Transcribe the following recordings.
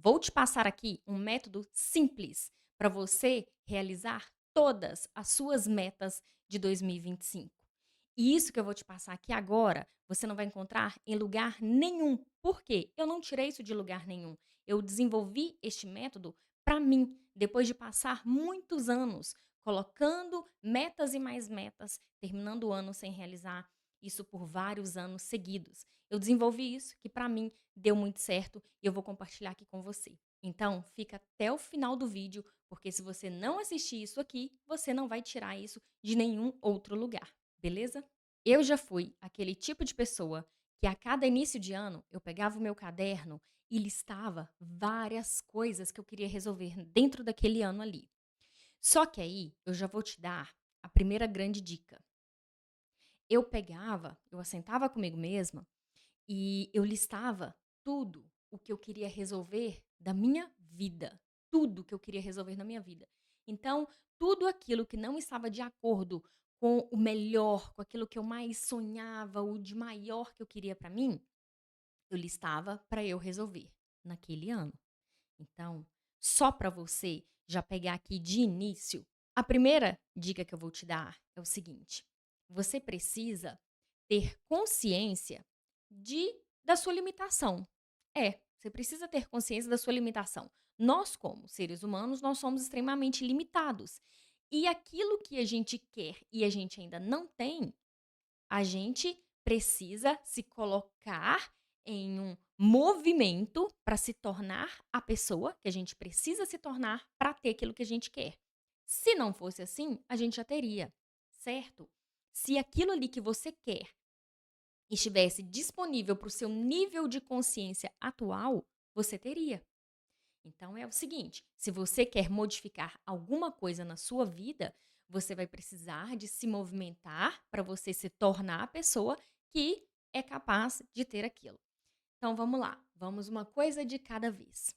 Vou te passar aqui um método simples para você realizar todas as suas metas de 2025. E isso que eu vou te passar aqui agora, você não vai encontrar em lugar nenhum. Por quê? Eu não tirei isso de lugar nenhum. Eu desenvolvi este método para mim, depois de passar muitos anos colocando metas e mais metas, terminando o ano sem realizar isso por vários anos seguidos. Eu desenvolvi isso que para mim deu muito certo e eu vou compartilhar aqui com você. Então, fica até o final do vídeo, porque se você não assistir isso aqui, você não vai tirar isso de nenhum outro lugar, beleza? Eu já fui aquele tipo de pessoa que a cada início de ano eu pegava o meu caderno e listava várias coisas que eu queria resolver dentro daquele ano ali. Só que aí eu já vou te dar a primeira grande dica. Eu assentava comigo mesma e eu listava tudo o que eu queria resolver da minha vida, tudo que eu queria resolver na minha vida. Então, tudo aquilo que não estava de acordo com o melhor, com aquilo que eu mais sonhava, o de maior que eu queria para mim, eu listava para eu resolver naquele ano. Então, só para você já pegar aqui de início, a primeira dica que eu vou te dar é o seguinte: você precisa ter consciência de da sua limitação. É, você precisa ter consciência da sua limitação. Nós, como seres humanos, nós somos extremamente limitados. E aquilo que a gente quer e a gente ainda não tem, a gente precisa se colocar em um movimento para se tornar a pessoa que a gente precisa se tornar para ter aquilo que a gente quer. Se não fosse assim, a gente já teria, certo? Se aquilo ali que você quer estivesse disponível para o seu nível de consciência atual, você teria. Então é o seguinte: se você quer modificar alguma coisa na sua vida, você vai precisar de se movimentar para você se tornar a pessoa que é capaz de ter aquilo. Então vamos lá, vamos uma coisa de cada vez.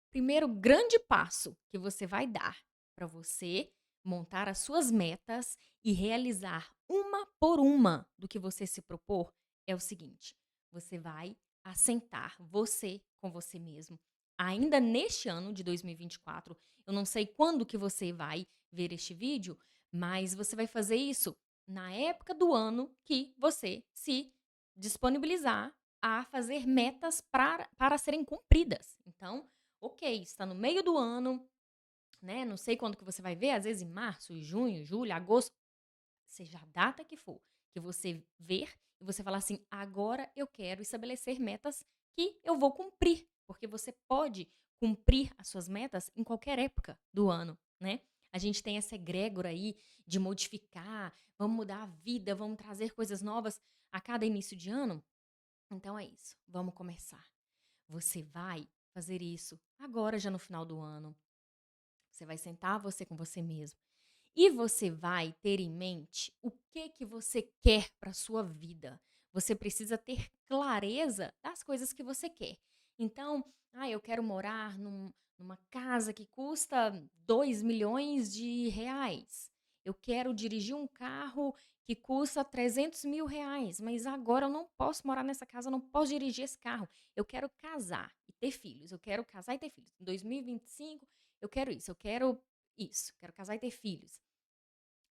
Primeiro grande passo que você vai dar para você montar as suas metas e realizar uma por uma do que você se propor é o seguinte: você vai assentar você com você mesmo. Ainda neste ano de 2024, eu não sei quando que você vai ver este vídeo, mas você vai fazer isso na época do ano que você se disponibilizar a fazer metas para serem cumpridas. Então, ok, está no meio do ano, né? Não sei quando que você vai ver, às vezes em março, junho, julho, agosto, seja a data que for, que você ver e você falar assim: agora eu quero estabelecer metas que eu vou cumprir, porque você pode cumprir as suas metas em qualquer época do ano, né? A gente tem essa egrégora aí de modificar, vamos mudar a vida, vamos trazer coisas novas a cada início de ano. Então é isso, vamos começar. Você vai fazer isso agora, já no final do ano. Você vai sentar você com você mesmo. E você vai ter em mente o que você quer para sua vida. Você precisa ter clareza das coisas que você quer. Então, eu quero morar numa casa que custa 2 milhões de reais. Eu quero dirigir um carro que custa 300 mil reais, mas agora eu não posso morar nessa casa, eu não posso dirigir esse carro. Eu quero casar e ter filhos. Eu quero casar e ter filhos. Em 2025, eu quero isso. Eu quero isso. Quero casar e ter filhos.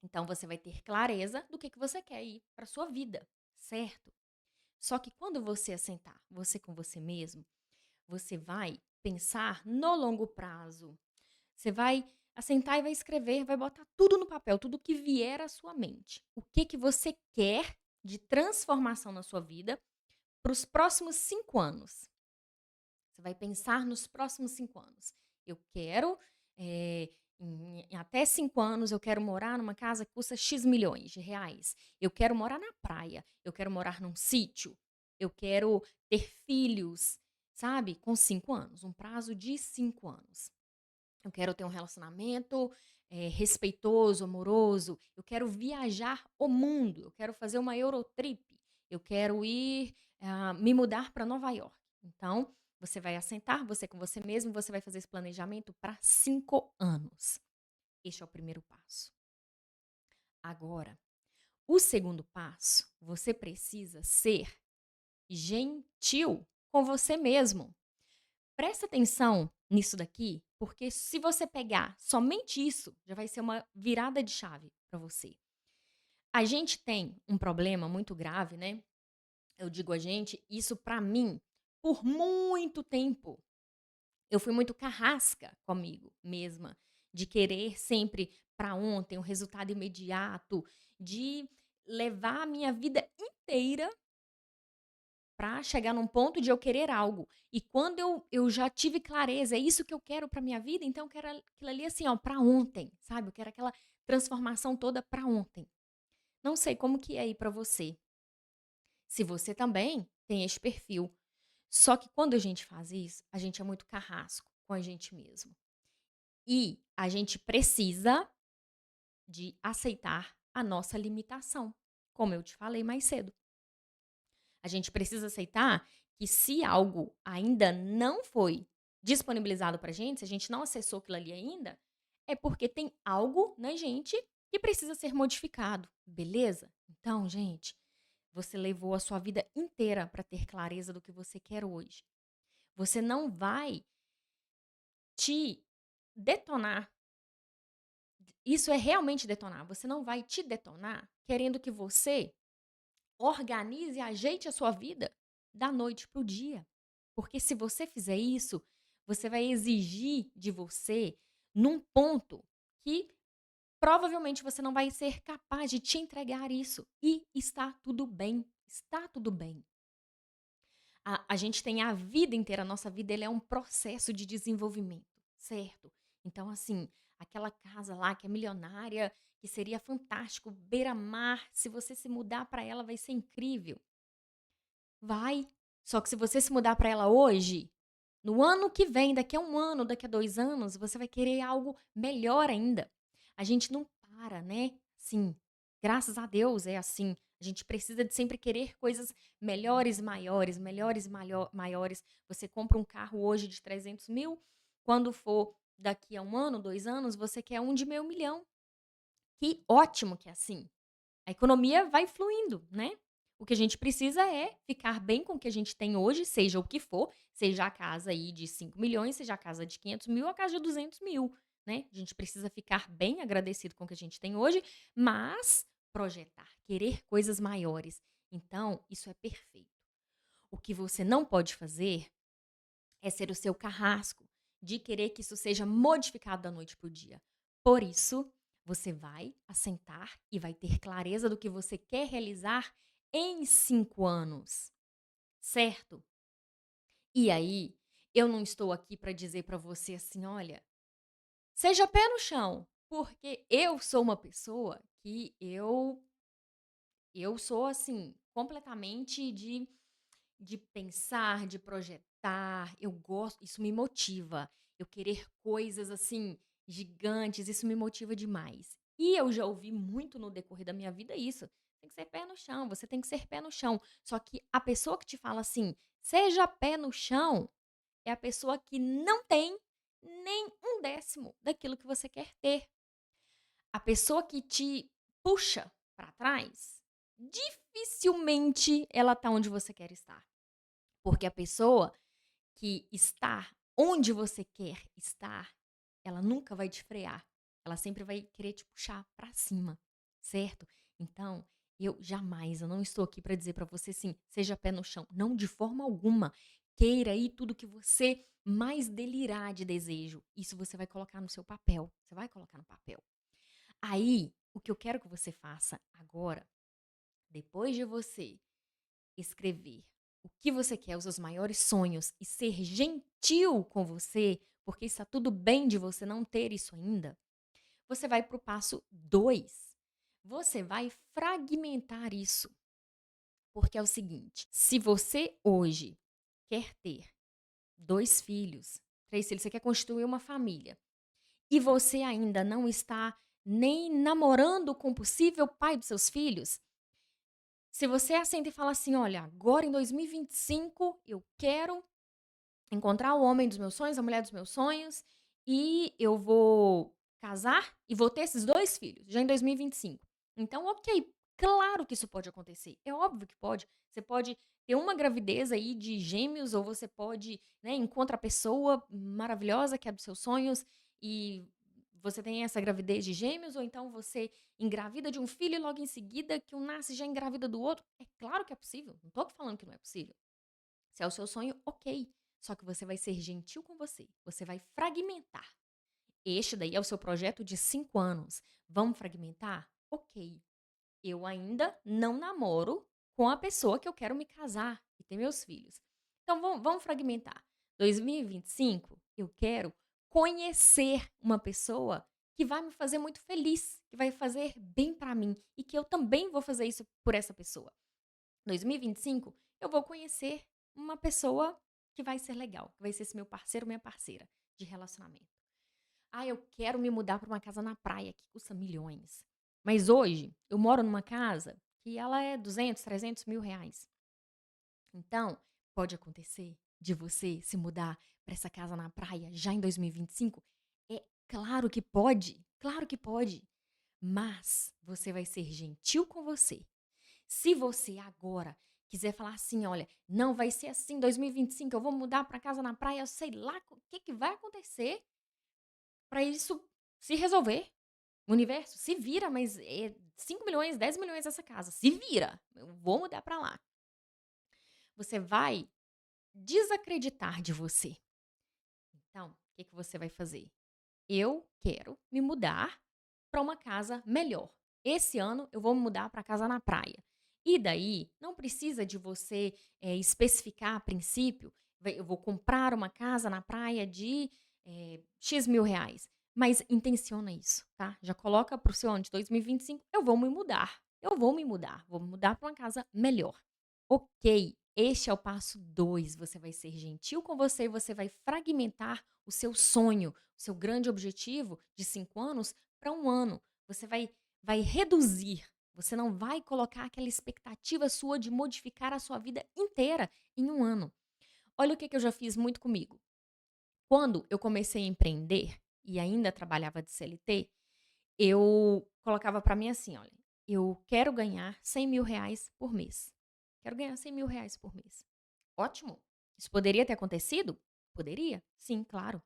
Então você vai ter clareza do que você quer ir para sua vida, certo? Só que quando você assentar, você com você mesmo, você vai pensar no longo prazo. Você vai assentar e vai escrever, vai botar tudo no papel, tudo que vier à sua mente. O que você quer de transformação na sua vida para os próximos 5 anos. Você vai pensar nos próximos 5 anos. Eu quero, em até 5 anos, eu quero morar numa casa que custa X milhões de reais. Eu quero morar na praia, eu quero morar num sítio, eu quero ter filhos, sabe, com 5 anos, um prazo de 5 anos. Eu quero ter um relacionamento, respeitoso, amoroso, eu quero viajar o mundo, eu quero fazer uma Eurotrip, eu quero ir, me mudar para Nova York. Então, você vai assentar, você com você mesmo, você vai fazer esse planejamento para 5 anos. Este é o primeiro passo. Agora, o segundo passo, você precisa ser gentil com você mesmo. Presta atenção nisso daqui, porque se você pegar somente isso, já vai ser uma virada de chave para você. A gente tem um problema muito grave, né, eu digo a gente, isso para mim, por muito tempo, eu fui muito carrasca comigo mesma, de querer sempre para ontem, um resultado imediato, de levar a minha vida inteira para chegar num ponto de eu querer algo. E quando eu já tive clareza, é isso que eu quero para minha vida, então eu quero aquilo ali assim, ó, para ontem, sabe? Eu quero aquela transformação toda para ontem. Não sei como que é aí para você. Se você também tem esse perfil. Só que quando a gente faz isso, a gente é muito carrasco com a gente mesmo. E a gente precisa de aceitar a nossa limitação, como eu te falei mais cedo. A gente precisa aceitar que se algo ainda não foi disponibilizado pra gente, se a gente não acessou aquilo ali ainda, é porque tem algo na gente que precisa ser modificado, beleza? Então, gente, você levou a sua vida inteira para ter clareza do que você quer hoje. Você não vai te detonar. Isso é realmente detonar. Você não vai te detonar querendo que você organize e ajeite a sua vida da noite para o dia. Porque se você fizer isso, você vai exigir de você num ponto que provavelmente você não vai ser capaz de te entregar isso. E está tudo bem. Está tudo bem. A gente tem a vida inteira, a nossa vida ele é um processo de desenvolvimento, certo? Então, assim, aquela casa lá que é milionária, que seria fantástico, beira-mar, se você se mudar para ela vai ser incrível. Vai. Só que se você se mudar para ela hoje, no ano que vem, daqui a 1 ano, daqui a 2 anos, você vai querer algo melhor ainda. A gente não para, né, assim, graças a Deus é assim. A gente precisa de sempre querer coisas melhores, maiores, melhores, maiores. Você compra um carro hoje de 300.000, quando for daqui a 1 ano, 2 anos, você quer um de meio milhão. Que ótimo que é assim. A economia vai fluindo, né. O que a gente precisa é ficar bem com o que a gente tem hoje, seja o que for, seja a casa aí de 5.000.000, seja a casa de 500.000, a casa de 200.000, né. A gente precisa ficar bem agradecido com o que a gente tem hoje, mas projetar, querer coisas maiores. Então, isso é perfeito. O que você não pode fazer é ser o seu carrasco, de querer que isso seja modificado da noite para o dia. Por isso, você vai assentar e vai ter clareza do que você quer realizar em 5 anos, certo? E aí, eu não estou aqui para dizer para você assim: "Olha, seja pé no chão", porque eu sou uma pessoa que eu sou, assim, completamente de pensar, de projetar, eu gosto, isso me motiva. Eu querer coisas, assim, gigantes, isso me motiva demais. E eu já ouvi muito no decorrer da minha vida isso, tem que ser pé no chão, você tem que ser pé no chão. Só que a pessoa que te fala assim: "Seja pé no chão", é a pessoa que não tem nem um décimo daquilo que você quer ter. A pessoa que te puxa para trás, dificilmente ela tá onde você quer estar. Porque a pessoa que está onde você quer estar, ela nunca vai te frear. Ela sempre vai querer te puxar para cima, certo? Então, eu não estou aqui para dizer para você assim, seja pé no chão. Não, de forma alguma. Queira aí tudo que você mais delirar de desejo. Isso você vai colocar no seu papel. Você vai colocar no papel. Aí, o que eu quero que você faça agora, depois de você escrever o que você quer, os seus maiores sonhos e ser gentil com você, porque está tudo bem de você não ter isso ainda, você vai para o passo 2. Você vai fragmentar isso. Porque é o seguinte: se você hoje quer ter 2 filhos, 3 filhos, você quer constituir uma família e você ainda não está nem namorando com o possível pai dos seus filhos, se você assenta e fala assim: "Olha, agora em 2025 eu quero encontrar o homem dos meus sonhos, a mulher dos meus sonhos, e eu vou casar e vou ter esses 2 filhos, já em 2025". Então, ok, Claro que isso pode acontecer, é óbvio que pode. Você pode ter uma gravidez aí de gêmeos ou você pode, né, encontra a pessoa maravilhosa que é dos seus sonhos e você tem essa gravidez de gêmeos ou então você engravida de um filho e logo em seguida que um nasce já engravida do outro. É claro que é possível, não tô falando que não é possível. Se é o seu sonho, ok. Só que você vai ser gentil com você vai fragmentar. Este daí é o seu projeto de 5 anos. Vamos fragmentar? Ok. Eu ainda não namoro com a pessoa que eu quero me casar e ter meus filhos. Então vamos fragmentar. 2025, eu quero conhecer uma pessoa que vai me fazer muito feliz, que vai fazer bem pra mim e que eu também vou fazer isso por essa pessoa. 2025, eu vou conhecer uma pessoa que vai ser legal, que vai ser esse meu parceiro, minha parceira de relacionamento. Ah, eu quero me mudar para uma casa na praia que custa milhões. Mas hoje eu moro numa casa que ela é 200, 300 mil reais. Então, pode acontecer de você se mudar para essa casa na praia já em 2025? É claro que pode, claro que pode. Mas você vai ser gentil com você. Se você agora quiser falar assim, olha, não vai ser assim 2025, eu vou mudar para casa na praia, eu sei lá o que que vai acontecer para isso se resolver. O universo se vira, mas é 5 milhões, 10 milhões essa casa, se vira. Eu vou mudar para lá. Você vai desacreditar de você. Então, o que que você vai fazer? Eu quero me mudar para uma casa melhor. Esse ano eu vou me mudar para casa na praia. E daí, não precisa de você especificar a princípio, eu vou comprar uma casa na praia de X mil reais. Mas intenciona isso, tá? Já coloca para o seu ano de 2025, eu vou me mudar. Eu vou me mudar para uma casa melhor. Ok, este é o passo 2. Você vai ser gentil com você vai fragmentar o seu sonho, o seu grande objetivo de 5 anos para um ano. Você vai reduzir. Você não vai colocar aquela expectativa sua de modificar a sua vida inteira em um ano. Olha o que que eu já fiz muito comigo. Quando eu comecei a empreender e ainda trabalhava de CLT, eu colocava para mim assim: olha, eu quero ganhar 100 mil reais por mês. Quero ganhar 100 mil reais por mês. Ótimo. Isso poderia ter acontecido? Poderia, sim, claro.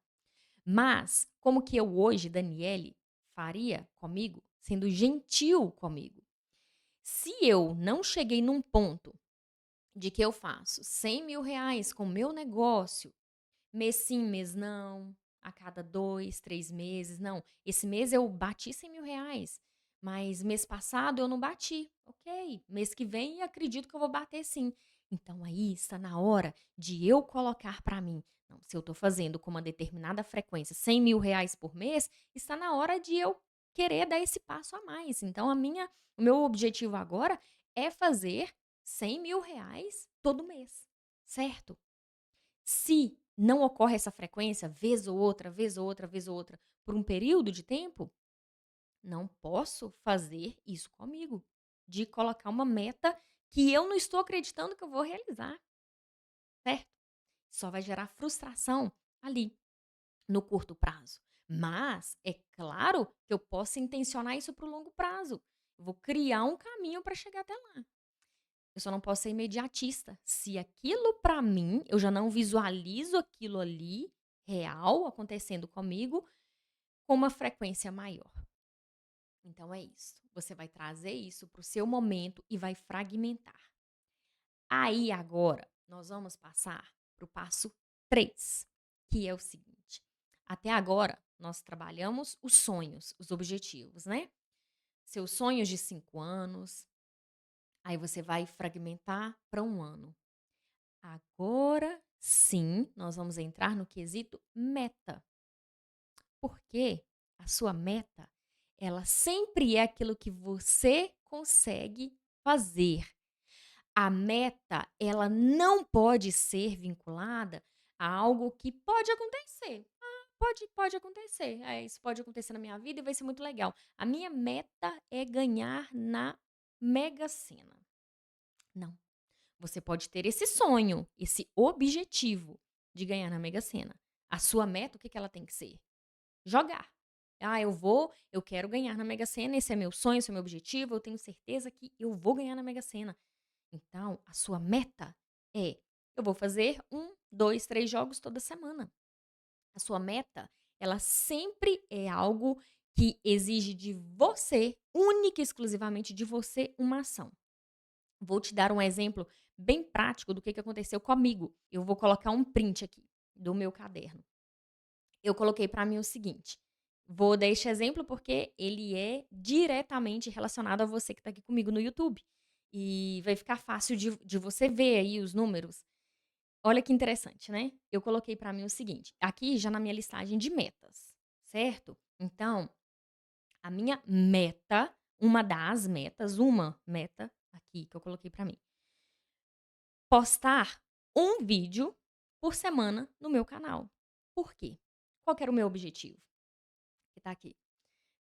Mas, como que eu hoje, Daniele, faria comigo, sendo gentil comigo? Se eu não cheguei num ponto de que eu faço 100 mil reais com o meu negócio, mês sim, mês não, a cada 2, 3 meses, não. Esse mês eu bati 100 mil reais, mas mês passado eu não bati. Ok, mês que vem acredito que eu vou bater sim. Então aí está na hora de eu colocar para mim. Não, se eu estou fazendo com uma determinada frequência 100 mil reais por mês, está na hora de eu querer dar esse passo a mais. Então o meu objetivo agora é fazer 100 mil reais todo mês, certo? Se não ocorre essa frequência, vez ou outra, vez ou outra, vez ou outra, por um período de tempo, não posso fazer isso comigo. De colocar uma meta que eu não estou acreditando que eu vou realizar, certo? Só vai gerar frustração ali, no curto prazo. Mas é claro que eu posso intencionar isso para o longo prazo. Eu vou criar um caminho para chegar até lá. Eu só não posso ser imediatista. Se aquilo pra mim, eu já não visualizo aquilo ali, real, acontecendo comigo, com uma frequência maior. Então é isso. Você vai trazer isso para o seu momento e vai fragmentar. Aí agora, nós vamos passar para o passo 3, que é o seguinte. Até agora, nós trabalhamos os sonhos, os objetivos, né? Seus sonhos de 5 anos, aí você vai fragmentar para um ano. Agora sim, nós vamos entrar no quesito meta, porque a sua meta, ela sempre é aquilo que você consegue fazer. A meta, ela não pode ser vinculada a algo que pode acontecer. Pode acontecer. Isso pode acontecer na minha vida e vai ser muito legal. A minha meta é ganhar na Mega Sena. Não. Você pode ter esse sonho, esse objetivo de ganhar na Mega Sena. A sua meta, o que que ela tem que ser? Jogar. Ah, eu quero ganhar na Mega Sena, esse é meu sonho, esse é meu objetivo, eu tenho certeza que eu vou ganhar na Mega Sena. Então, a sua meta é: eu vou fazer 1, 2, 3 jogos toda semana. A sua meta, ela sempre é algo que exige de você, única e exclusivamente de você, uma ação. Vou te dar um exemplo bem prático do que aconteceu comigo. Eu vou colocar um print aqui do meu caderno. Eu coloquei para mim o seguinte, vou dar este exemplo porque ele é diretamente relacionado a você que está aqui comigo no YouTube. E vai ficar fácil de você ver aí os números. Olha que interessante, né? Eu coloquei para mim o seguinte, aqui já na minha listagem de metas, certo? Então, a minha meta, uma meta aqui que eu coloquei para mim, postar um vídeo por semana no meu canal. Por quê? Qual que era o meu objetivo? Que tá aqui.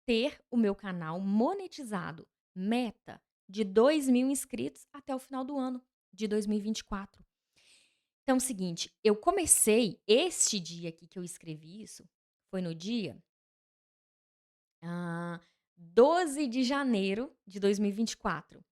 Ter o meu canal monetizado, meta de 2.000 inscritos até o final do ano de 2024. Então é o seguinte, eu comecei este dia aqui que eu escrevi isso, foi no dia, hã, 12 de janeiro de 2024,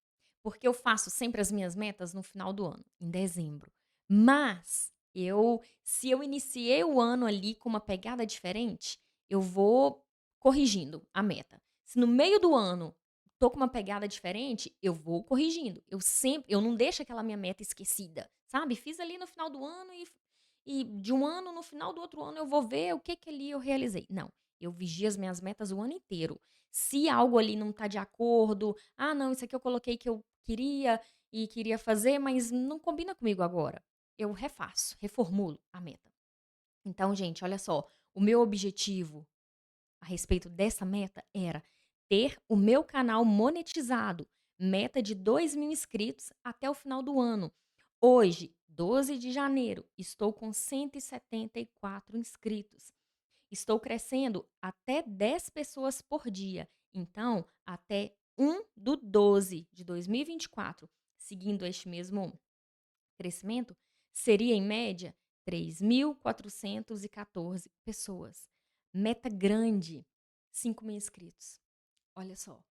porque eu faço sempre as minhas metas no final do ano, em dezembro. Mas se eu iniciei o ano ali com uma pegada diferente, eu vou corrigindo a meta. Se no meio do ano tô com uma pegada diferente, eu vou corrigindo. Eu não deixo aquela minha meta esquecida, sabe. Fiz ali no final do ano e de um ano, no final do outro ano, eu vou ver o que ali eu realizei. Não, eu vigio as minhas metas o ano inteiro. Se algo ali não tá de acordo, "Ah, não, isso aqui eu coloquei que eu queria fazer, mas não combina comigo agora", eu refaço, reformulo a meta. Então, gente, olha só, o meu objetivo a respeito dessa meta era ter o meu canal monetizado, meta de 2.000 inscritos até o final do ano. Hoje, 12 de janeiro, estou com 174 inscritos. Estou crescendo até 10 pessoas por dia. Então, até 1/12 de 2024, seguindo este mesmo crescimento, seria em média 3.414 pessoas. Meta grande, 5.000 inscritos. Olha só.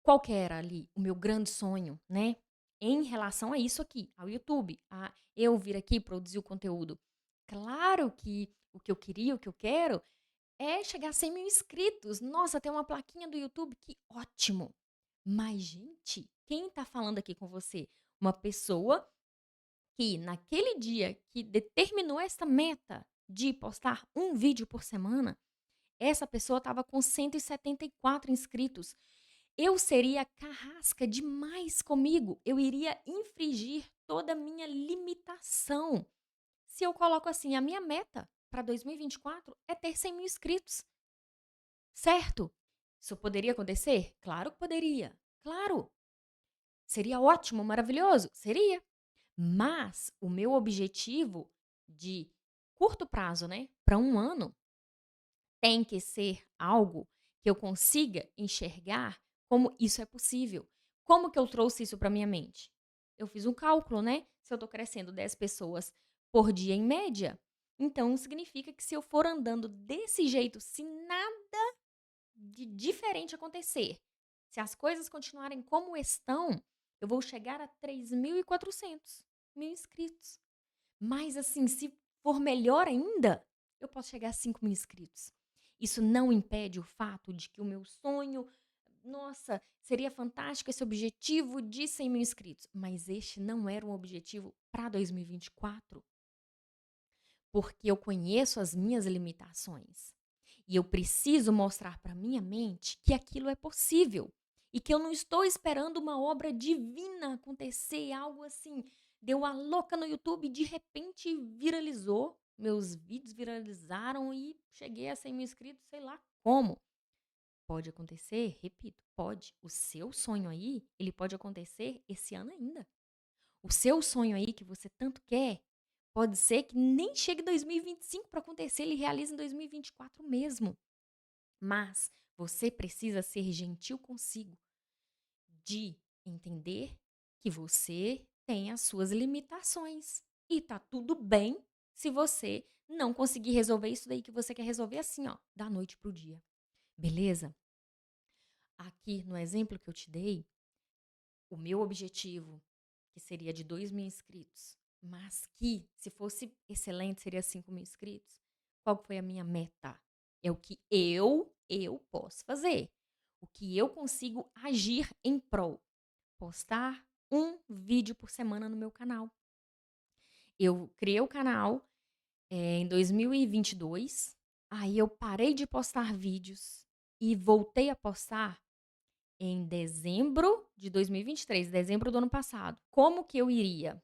Qual que era ali o meu grande sonho, né? Em relação a isso aqui, ao YouTube, a eu vir aqui produzir o conteúdo. Claro que o que eu queria, o que eu quero é chegar a 100.000 inscritos. Nossa, tem uma plaquinha do YouTube, que ótimo. Mas, gente, quem tá falando aqui com você? Uma pessoa que naquele dia que determinou essa meta de postar um vídeo por semana, essa pessoa estava com 174 inscritos. Eu seria carrasca demais comigo. Eu iria infringir toda a minha limitação. Se eu coloco assim, a minha meta para 2024 é ter 100.000 inscritos. Certo? Isso poderia acontecer? Claro que poderia. Claro. Seria ótimo, maravilhoso? Seria. Mas o meu objetivo de curto prazo, né, para um ano, tem que ser algo que eu consiga enxergar como isso é possível. Como que eu trouxe isso para minha mente? Eu fiz um cálculo, né? Se eu estou crescendo 10 pessoas por dia em média, então significa que se eu for andando desse jeito, se nada de diferente acontecer, se as coisas continuarem como estão, eu vou chegar a 3.400 mil inscritos. Mas assim, se for melhor ainda, eu posso chegar a 5.000 inscritos. Isso não impede o fato de que o meu sonho, nossa, seria fantástico esse objetivo de 100.000 inscritos, mas este não era um objetivo para 2024, porque eu conheço as minhas limitações. E eu preciso mostrar para minha mente que aquilo é possível e que eu não estou esperando uma obra divina acontecer, algo assim. Deu a louca no YouTube e de repente viralizou. Meus vídeos viralizaram e cheguei a 100.000 inscritos, sei lá como. Pode acontecer, repito, pode. O seu sonho aí, ele pode acontecer esse ano ainda. O seu sonho aí que você tanto quer, pode ser que nem chegue 2025 para acontecer, ele realiza em 2024 mesmo. Mas você precisa ser gentil consigo, de entender que você tem as suas limitações. E tá tudo bem se você não conseguir resolver isso daí que você quer resolver assim, ó, da noite pro dia. beleza? Aqui no exemplo que eu te dei, o meu objetivo, que seria de 2.000 inscritos, mas que, se fosse excelente, seria 5.000 inscritos. Qual que foi a minha meta? É o que eu posso fazer. O que eu consigo agir em prol. Postar um vídeo por semana no meu canal. Eu criei o canal em 2022, aí eu parei de postar vídeos e voltei a postar em dezembro de 2023, dezembro do ano passado. Como que eu iria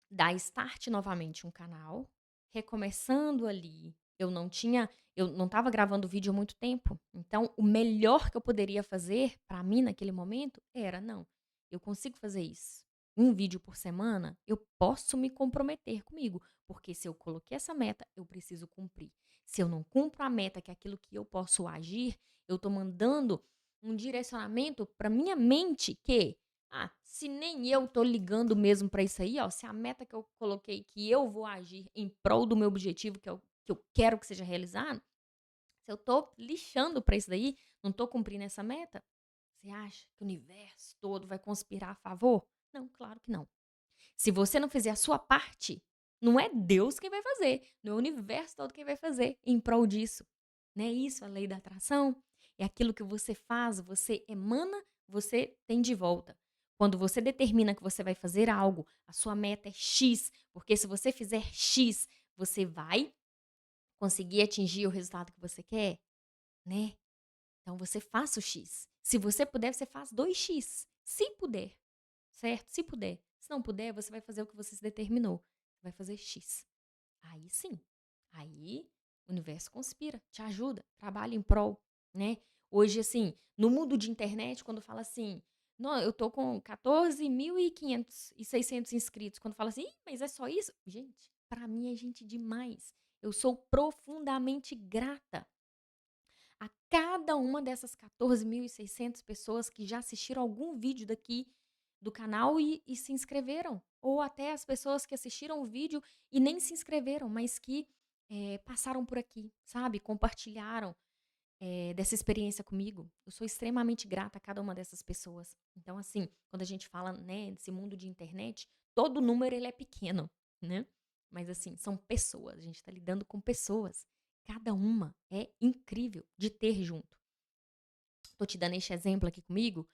dar start novamente um canal, recomeçando ali? Eu não estava gravando vídeo há muito tempo. Então, o melhor que eu poderia fazer para mim naquele momento era, não, eu consigo fazer isso. Um vídeo por semana, eu posso me comprometer comigo, porque se eu coloquei essa meta, eu preciso cumprir. Se eu não cumpro a meta, que é aquilo que eu posso agir, eu estou mandando um direcionamento para minha mente que, se nem eu tô ligando mesmo para isso aí, ó, se a meta que eu coloquei que eu vou agir em prol do meu objetivo, que eu quero que seja realizado, se eu tô lixando para isso daí, não tô cumprindo essa meta, você acha que o universo todo vai conspirar a favor? Não, claro que não. Se você não fizer a sua parte, não é Deus quem vai fazer, não é o universo todo quem vai fazer em prol disso. Não é isso a lei da atração? É aquilo que você faz, você emana, você tem de volta. Quando você determina que você vai fazer algo, a sua meta é X, porque se você fizer X, você vai conseguir atingir o resultado que você quer, né? Então você faça o X. Se você puder, você faz 2x. Se puder, certo? Se puder. Se não puder, você vai fazer o que você se determinou. Vai fazer X. Aí sim. Aí o universo conspira, te ajuda, trabalha em prol, né? Hoje, assim, no mundo de internet, quando fala assim, não, eu tô com 14.500 e 600 inscritos. Quando fala assim, "Ih, mas é só isso?" Gente, pra mim é gente demais. Eu sou profundamente grata a cada uma dessas 14.600 pessoas que já assistiram algum vídeo daqui do canal e se inscreveram. Ou até as pessoas que assistiram o vídeo e nem se inscreveram, mas que passaram por aqui, sabe? Compartilharam dessa experiência comigo. Eu sou extremamente grata a cada uma dessas pessoas. Então, assim, quando a gente fala, né, desse mundo de internet, todo número ele é pequeno, né? Mas, assim, são pessoas. A gente está lidando com pessoas. Cada uma é incrível de ter junto. Tô te dando este exemplo aqui comigo,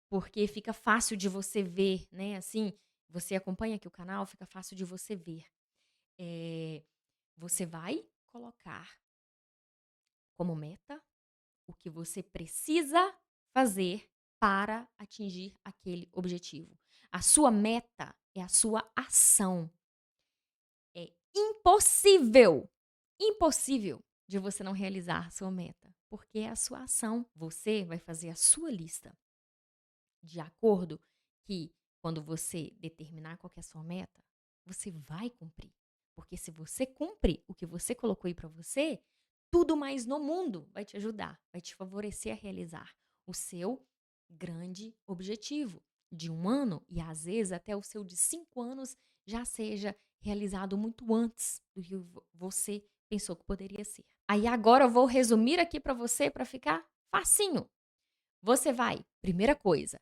porque fica fácil de você ver, né? Assim, você acompanha aqui o canal, fica fácil de você ver. Eh, Você vai colocar como meta o que você precisa fazer para atingir aquele objetivo. A sua meta é a sua ação. É impossível, impossível de você não realizar a sua meta, porque é a sua ação. Você vai fazer a sua lista de acordo que quando você determinar qual que é a sua meta, você vai cumprir. Porque se você cumpre o que você colocou aí para você, tudo mais no mundo vai te ajudar, vai te favorecer a realizar o seu grande objetivo de 1 ano e às vezes até o seu de 5 anos já seja realizado muito antes do que você pensou que poderia ser. Aí agora eu vou resumir aqui para você para ficar facinho. Você vai, primeira coisa,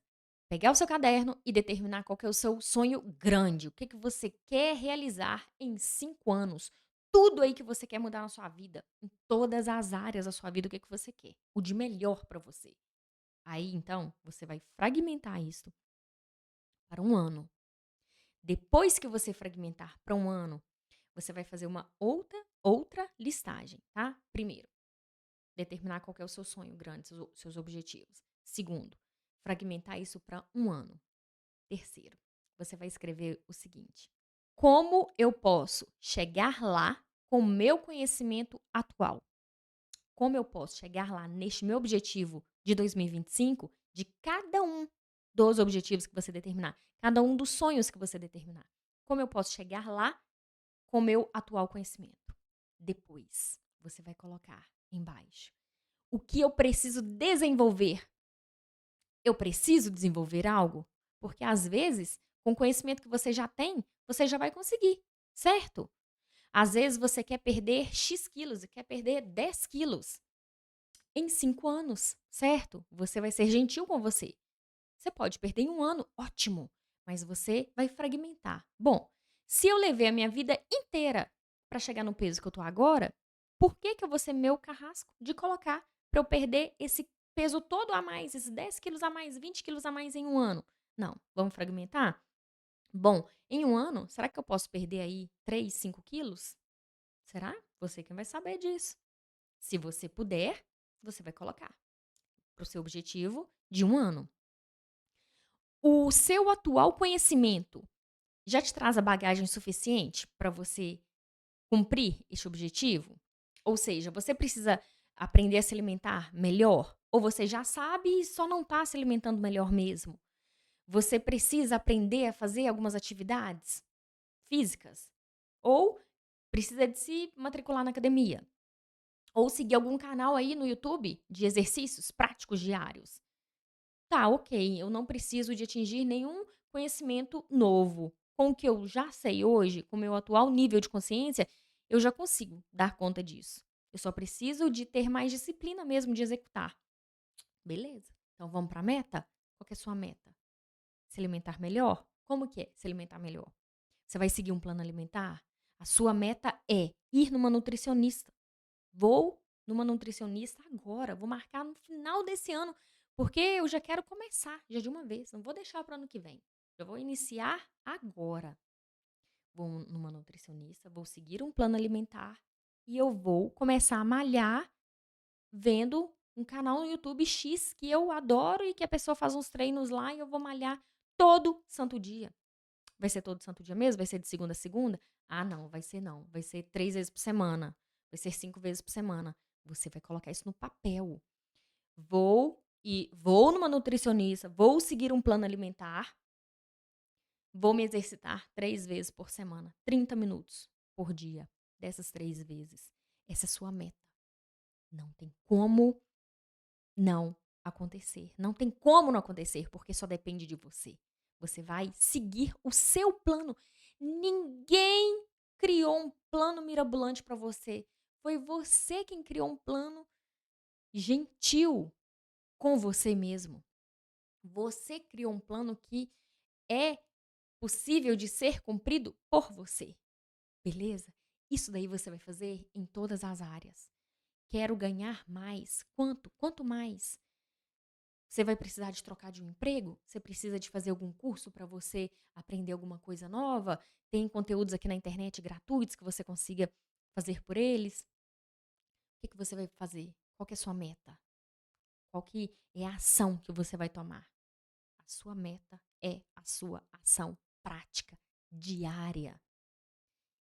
pegar o seu caderno e determinar qual que é o seu sonho grande. O que que você quer realizar em 5 anos. Tudo aí que você quer mudar na sua vida, em todas as áreas da sua vida, o que que você quer? O de melhor para você. Aí, então, você vai fragmentar isso para 1 ano. Depois que você fragmentar para 1 ano, você vai fazer uma outra listagem, tá? Primeiro, determinar qual que é o seu sonho grande, seus objetivos. Segundo, fragmentar isso para 1 ano. Terceiro, você vai escrever o seguinte: como eu posso chegar lá com o meu conhecimento atual? Como eu posso chegar lá neste meu objetivo de 2025, de cada um dos objetivos que você determinar, cada um dos sonhos que você determinar? Como eu posso chegar lá com o meu atual conhecimento? Depois, você vai colocar embaixo o que eu preciso desenvolver. Eu preciso desenvolver algo? Porque às vezes, com o conhecimento que você já tem, você já vai conseguir, certo? Às vezes você quer perder X quilos e quer perder 10 quilos. em 5 anos, certo? Você vai ser gentil com você. Você pode perder em 1 ano, ótimo, mas você vai fragmentar. Bom, se eu levei a minha vida inteira para chegar no peso que eu tô agora, por que que eu vou ser meu carrasco de colocar para eu perder esse peso todo a mais, esses 10 quilos a mais, 20 quilos a mais em 1 ano? Não, vamos fragmentar? Bom, em 1 ano, será que eu posso perder aí 3, 5 quilos? Será? Você quem vai saber disso. Se você puder, você vai colocar para o seu objetivo de 1 ano. O seu atual conhecimento já te traz a bagagem suficiente para você cumprir este objetivo? Ou seja, você precisa aprender a se alimentar melhor? Ou você já sabe e só não está se alimentando melhor mesmo? Você precisa aprender a fazer algumas atividades físicas? Ou precisa de se matricular na academia? Ou seguir algum canal aí no YouTube de exercícios práticos diários? Tá, ok, eu não preciso de atingir nenhum conhecimento novo. Com o que eu já sei hoje, com o meu atual nível de consciência, eu já consigo dar conta disso. Eu só preciso de ter mais disciplina mesmo de executar. Beleza. Então vamos para a meta? Qual que é a sua meta? Se alimentar melhor? Como que é se alimentar melhor? Você vai seguir um plano alimentar? A sua meta é ir numa nutricionista. Vou numa nutricionista agora, vou marcar no final desse ano, porque eu já quero começar, já de uma vez, não vou deixar para o ano que vem. Já vou iniciar agora. Vou numa nutricionista, vou seguir um plano alimentar e eu vou começar a malhar vendo um canal no YouTube X que eu adoro e que a pessoa faz uns treinos lá e eu vou malhar todo santo dia. Vai ser todo santo dia mesmo? Vai ser de segunda a segunda? Ah, não, vai ser não. Vai ser 3 vezes por semana. Vai ser 5 vezes por semana. Você vai colocar isso no papel. Vou numa nutricionista, vou seguir um plano alimentar, vou me exercitar 3 vezes por semana, 30 minutos por dia, dessas 3 vezes. Essa é a sua meta. Não tem como não acontecer. Não tem como não acontecer, porque só depende de você. Você vai seguir o seu plano. Ninguém criou um plano mirabolante para você. Foi você quem criou um plano gentil com você mesmo. Você criou um plano que é possível de ser cumprido por você. Beleza? Isso daí você vai fazer em todas as áreas. Quero ganhar mais. Quanto? Quanto mais? Você vai precisar de trocar de um emprego? Você precisa de fazer algum curso para você aprender alguma coisa nova? Tem conteúdos aqui na internet gratuitos que você consiga fazer por eles? O que que você vai fazer? Qual que é a sua meta? Qual que é a ação que você vai tomar? A sua meta é a sua ação prática diária.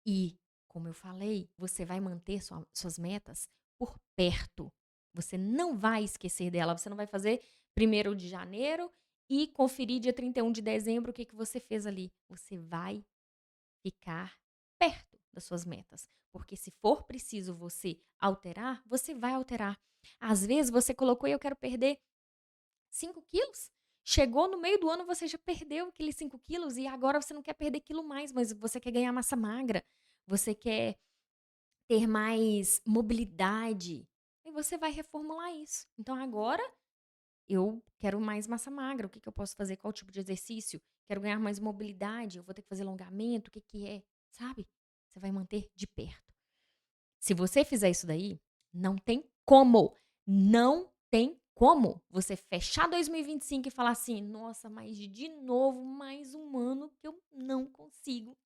E, como eu falei, você vai manter suas metas por perto. Você não vai esquecer dela. Você não vai fazer 1º de janeiro e conferir dia 31 de dezembro o que que você fez ali. Você vai ficar perto das suas metas. Porque se for preciso você alterar, você vai alterar. Às vezes você colocou e eu quero perder 5 quilos. Chegou no meio do ano, você já perdeu aqueles 5 quilos e agora você não quer perder quilo mais, mas você quer ganhar massa magra. Você quer ter mais mobilidade. E você vai reformular isso. Então agora eu quero mais massa magra. O que que eu posso fazer? Qual tipo de exercício? Quero ganhar mais mobilidade. Eu vou ter que fazer alongamento. O que que é? Sabe? Você vai manter de perto. Se você fizer isso daí, não tem como. Não tem como você fechar 2025 e falar assim: nossa, mas de novo, mais um ano que eu não consigo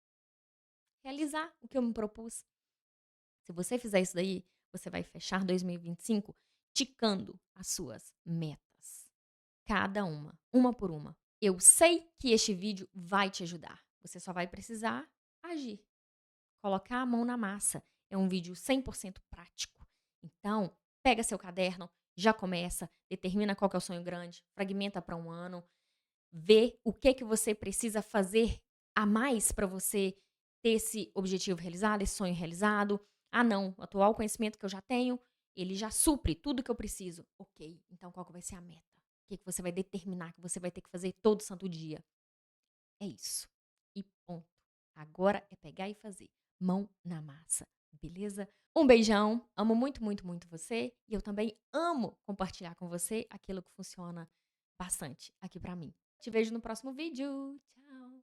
realizar o que eu me propus. Se você fizer isso daí, você vai fechar 2025 ticando as suas metas. Cada uma por uma. Eu sei que este vídeo vai te ajudar. Você só vai precisar agir. Colocar a mão na massa. É um vídeo 100% prático. Então, pega seu caderno, já começa, determina qual que é o sonho grande, fragmenta para 1 ano, vê o que que você precisa fazer a mais para você ter esse objetivo realizado, esse sonho realizado. Ah, não, o atual conhecimento que eu já tenho, ele já supre tudo que eu preciso. Ok, então qual que vai ser a meta? O que que você vai determinar que você vai ter que fazer todo santo dia? É isso. E ponto. Agora é pegar e fazer. Mão na massa. beleza? Um beijão, amo muito, muito, muito você e eu também amo compartilhar com você aquilo que funciona bastante aqui pra mim. Te vejo no próximo vídeo. Tchau.